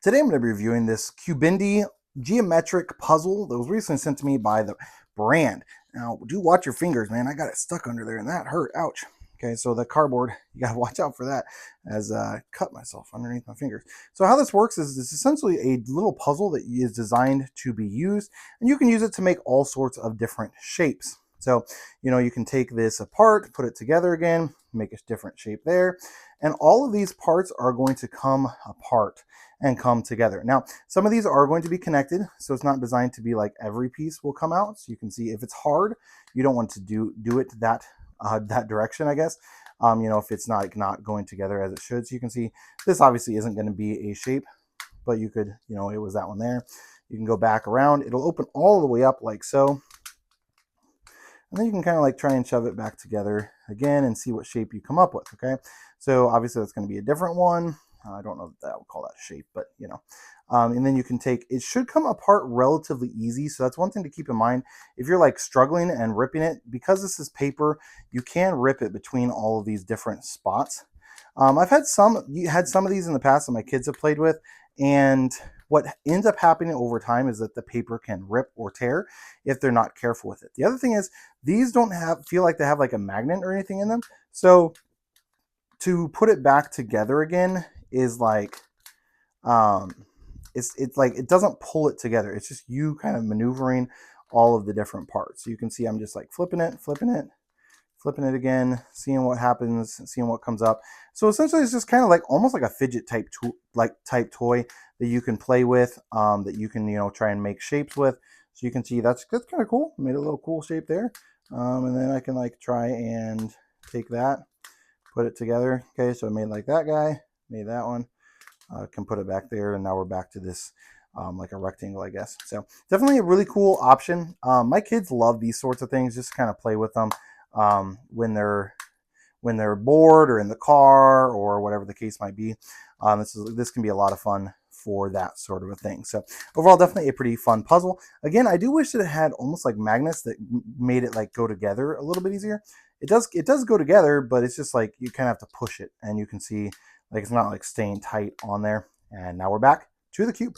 Today I'm going to be reviewing this Cubendi geometric puzzle that was recently sent to me by the brand. Now, do watch your fingers, man. I got it stuck under there and that hurt. Ouch. Okay, so the cardboard, you got to watch out for that as I cut myself underneath my fingers. So how this works is it's essentially a little puzzle that is designed to be used, and you can use it to make all sorts of different shapes. So, you can take this apart, put it together again, make a different shape there, and all of these parts are going to come apart and come together. Now, some of these are going to be connected, so it's not designed to be like every piece will come out. So you can see if it's hard, you don't want to do it that direction, I guess. If it's not going together as it should. So you can see this obviously isn't going to be a shape, but you could, it was that one there. You can go back around. It'll open all the way up like so. And then you can kind of like try and shove it back together again and see what shape you come up with, okay? So obviously that's going to be a different one. I don't know that I would call that shape, but and then you can take, it should come apart relatively easy. So that's one thing to keep in mind. If you're like struggling and ripping it, because this is paper, you can rip it between all of these different spots. I've had some of these in the past that my kids have played with, and what ends up happening over time is that the paper can rip or tear if they're not careful with it. The other thing is these don't feel like they have like a magnet or anything in them. So to put it back together again is like, it's like it doesn't pull it together. It's just you kind of maneuvering all of the different parts. So you can see I'm just like flipping it again, seeing what happens, seeing what comes up. So essentially it's just kind of like almost like a fidget type toy that you can play with, that you can try and make shapes with. So you can see that's kind of cool. Made a little cool shape there. And then I can like try and take that, put it together. Okay, so I made like that guy, made that one. Can put it back there, and now we're back to this like a rectangle, I guess. So definitely a really cool option. My kids love these sorts of things, just kind of play with them when they're bored or in the car or whatever the case might be. This can be a lot of fun for that sort of a thing. So overall, definitely a pretty fun puzzle. Again, I do wish that it had almost like magnets that made it like go together a little bit easier. It does go together, but it's just like you kind of have to push it, and you can see like it's not like staying tight on there. And now we're back to the cube.